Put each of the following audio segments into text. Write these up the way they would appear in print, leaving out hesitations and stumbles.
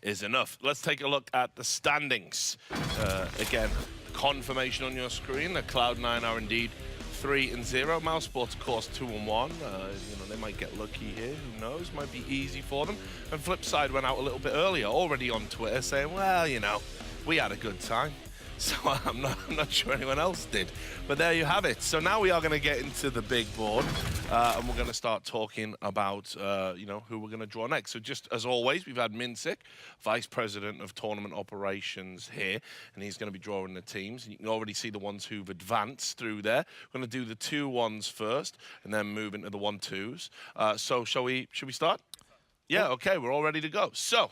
is enough. Let's take a look at the standings. Again, confirmation on your screen. The Cloud9 are indeed 3-0. Mousesports, of course, 2-1. They might get lucky here. Who knows? Might be easy for them. And Flipside went out a little bit earlier, already on Twitter, saying, well, we had a good time. So I'm not sure anyone else did. But there you have it. So now we are going to get into the big board, and we're going to start talking about, who we're going to draw next. So just as always, we've had Minsik, Vice President of Tournament Operations here, and he's going to be drawing the teams. And you can already see the ones who've advanced through there. We're going to do the 2-1s first, and then move into the 1-2s. So should we start? Yeah, okay, we're all ready to go. So,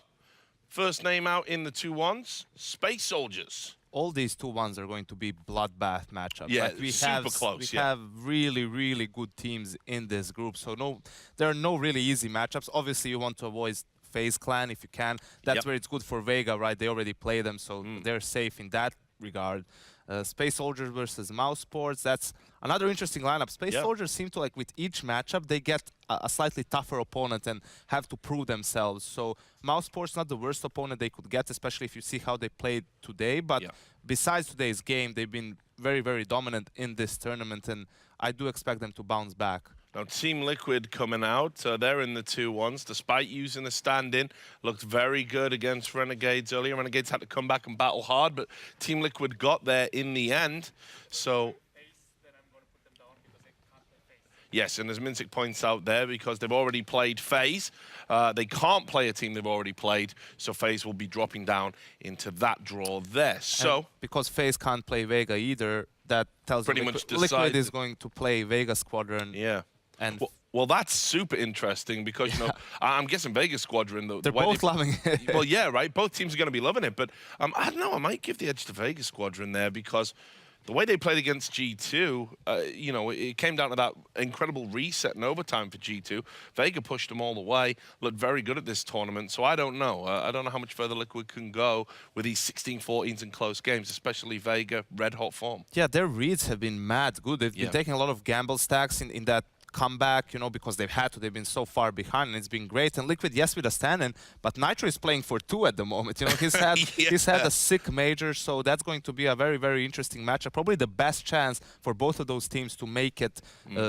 first name out in the 2-1s, Space Soldiers. All these 2-1s are going to be bloodbath matchups. Yeah, like we super have, close. We have really, really good teams in this group. So there are no really easy matchups. Obviously, you want to avoid FaZe Clan if you can. That's where it's good for Vega, right? They already play them, so they're safe in that regard. Space Soldiers versus Mousesports. That's another interesting lineup. Space Soldiers seem to, like, with each matchup, they get a slightly tougher opponent and have to prove themselves. So Mousesports not the worst opponent they could get, especially if you see how they played today. But besides today's game, they've been very, very dominant in this tournament, and I do expect them to bounce back. Now, Team Liquid coming out. They're in the 2-1s. Despite using a stand-in, looked very good against Renegades earlier. Renegades had to come back and battle hard, but Team Liquid got there in the end. So, yes, and as Minsik points out there, because they've already played FaZe, they can't play a team they've already played, so FaZe will be dropping down into that draw there. So, and because FaZe can't play Vega either, that tells pretty you much Liquid is going to play Vega Squadron. Yeah. And well, that's super interesting because, I'm guessing Vegas Squadron, they're both loving it. Well, yeah, right. Both teams are going to be loving it. But I don't know. I might give the edge to Vegas Squadron there because the way they played against G2, it came down to that incredible reset in overtime for G2. Vega pushed them all the way, looked very good at this tournament. So I don't know. I don't know how much further Liquid can go with these 16-14s in close games, especially Vega, red-hot form. Yeah, their reads have been mad good. They've been taking a lot of gamble stacks in that comeback, because they've had to. They've been so far behind, and it's been great. And Liquid, yes, with a stand-in, but Nitro is playing for 2 at the moment. He's had he's had a sick major, so that's going to be a very, very interesting matchup. Probably the best chance for both of those teams to make it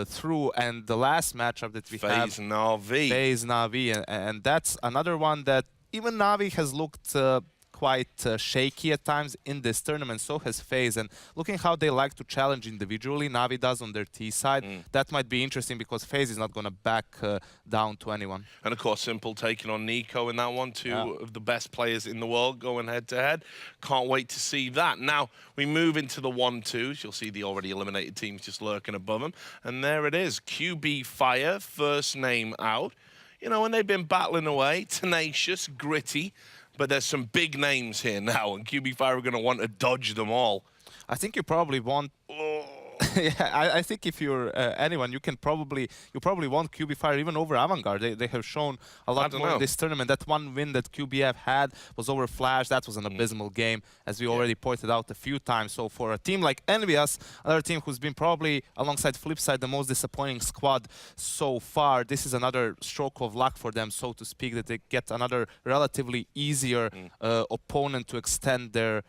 through. And the last matchup that we have, FaZe Na'Vi. FaZe Na'Vi, and that's another one that even Na'Vi has looked quite shaky at times in this tournament. So has FaZe, and looking how they like to challenge individually, Na'Vi does on their T side, that might be interesting because FaZe is not going to back down to anyone. And of course, Simple taking on Nico in that one, two of the best players in the world going head-to-head. Can't wait to see that. Now, we move into the 1-2s. You'll see the already eliminated teams just lurking above them. And there it is, QB Fire, first name out. And they've been battling away, tenacious, gritty. But there's some big names here now, and QB Fire are going to want to dodge them all. I think you probably want... I think if you're anyone, you probably want QB Fire even over Avantgarde. They have shown a lot more in this tournament. That one win that QBF had was over Flash. That was an abysmal game, as we already pointed out a few times. So for a team like Envious, another team who's been probably, alongside Flipside, the most disappointing squad so far, this is another stroke of luck for them, so to speak, that they get another relatively easier opponent to extend their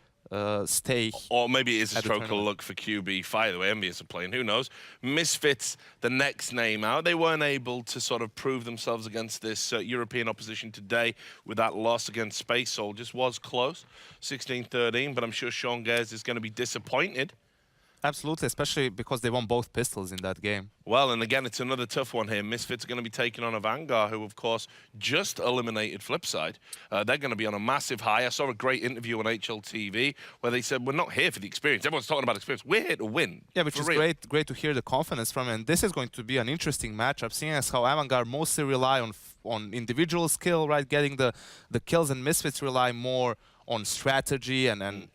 stay. Or maybe it is a stroke of luck for QB Fire, the way Envious are playing, who knows. Misfits, the next name out. They weren't able to sort of prove themselves against this European opposition today with that loss against Space Soldiers. Was close, 16-13, but I'm sure Sean Gers is going to be disappointed. Absolutely, especially because they won both pistols in that game. Well, and again, it's another tough one here. Misfits are going to be taking on a Vanguard, who, of course, just eliminated Flipside. They're going to be on a massive high. I saw a great interview on HLTV where they said, we're not here for the experience. Everyone's talking about experience. We're here to win. Yeah, which is great to hear the confidence from it. And this is going to be an interesting matchup, seeing as how Avantgarde mostly rely on individual skill, right, getting the kills, and Misfits rely more on strategy and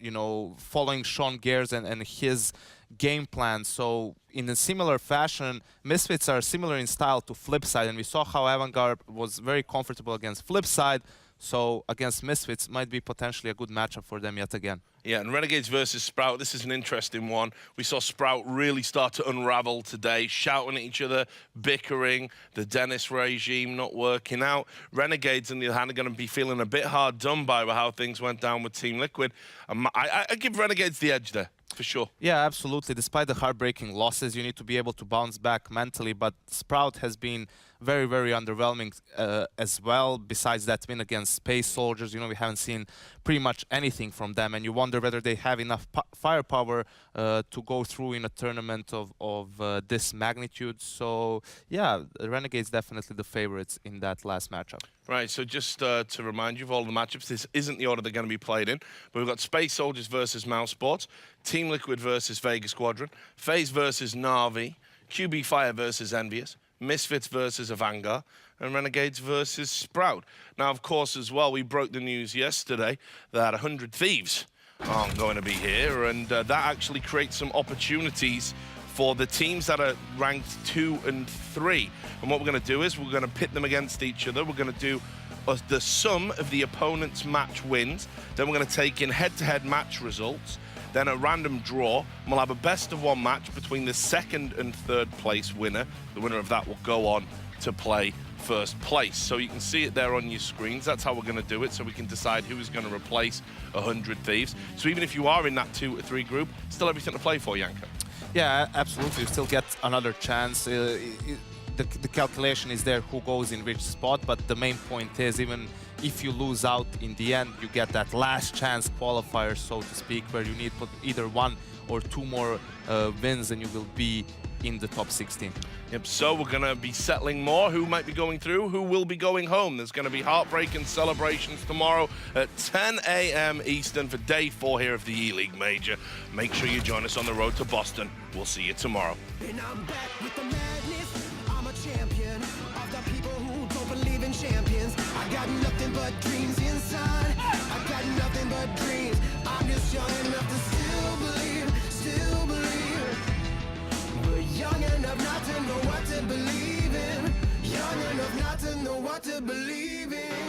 following Sean Gers and his game plan. So in a similar fashion, Misfits are similar in style to Flipside, and we saw how Avantgarde was very comfortable against Flipside. So against Misfits might be potentially a good matchup for them yet again. Yeah, and Renegades versus Sprout, this is an interesting one. We saw Sprout really start to unravel today, shouting at each other, bickering, the Dennis regime not working out. Renegades, on the other hand, are going to be feeling a bit hard done by how things went down with Team Liquid. I give Renegades the edge there, for sure. Yeah, absolutely. Despite the heartbreaking losses, you need to be able to bounce back mentally, but Sprout has been very, very underwhelming as well. Besides that win against Space Soldiers, you know, we haven't seen pretty much anything from them, and you wonder whether they have enough firepower to go through in a tournament of this magnitude. So, yeah, Renegades definitely the favorites in that last matchup. Right, so just to remind you of all the matchups, this isn't the order they're going to be played in, but we've got Space Soldiers versus Mouse Sports, Team Liquid versus Vega Squadron, FaZe versus Na'Vi, QB Fire versus Envious, Misfits versus Avanga, and Renegades versus Sprout. Now, of course, as well, we broke the news yesterday that 100 Thieves aren't going to be here, and that actually creates some opportunities for the teams that are ranked 2 and 3. And what we're going to do is we're going to pit them against each other. We're going to do the sum of the opponent's match wins. Then we're going to take in head-to-head match results. Then a random draw. And we'll have a best-of-1 match between the 2nd and 3rd place winner. The winner of that will go on to play first place. So you can see it there on your screens. That's how we're going to do it, so we can decide who is going to replace 100 Thieves. So even if you are in that 2 or 3 group, still everything to play for, Yanko. Yeah, absolutely. You still get another chance. The calculation is there who goes in which spot, but the main point is even if you lose out in the end, you get that last chance qualifier, so to speak, where you need either 1 or 2 more wins and you will be in the top 16. Yep, so we're going to be settling more who might be going through, who will be going home. There's going to be heartbreaking celebrations tomorrow at 10 a.m. Eastern for day 4 here of the E-League Major. Make sure you join us on the road to Boston. We'll see you tomorrow. And I'm back with the madness. I'm a champion of the people who don't believe in champions. I got nothing but dreams inside. I got nothing but dreams. I'm just young enough to still believe, still believe. But young enough not to know what to believe in. Young enough not to know what to believe in.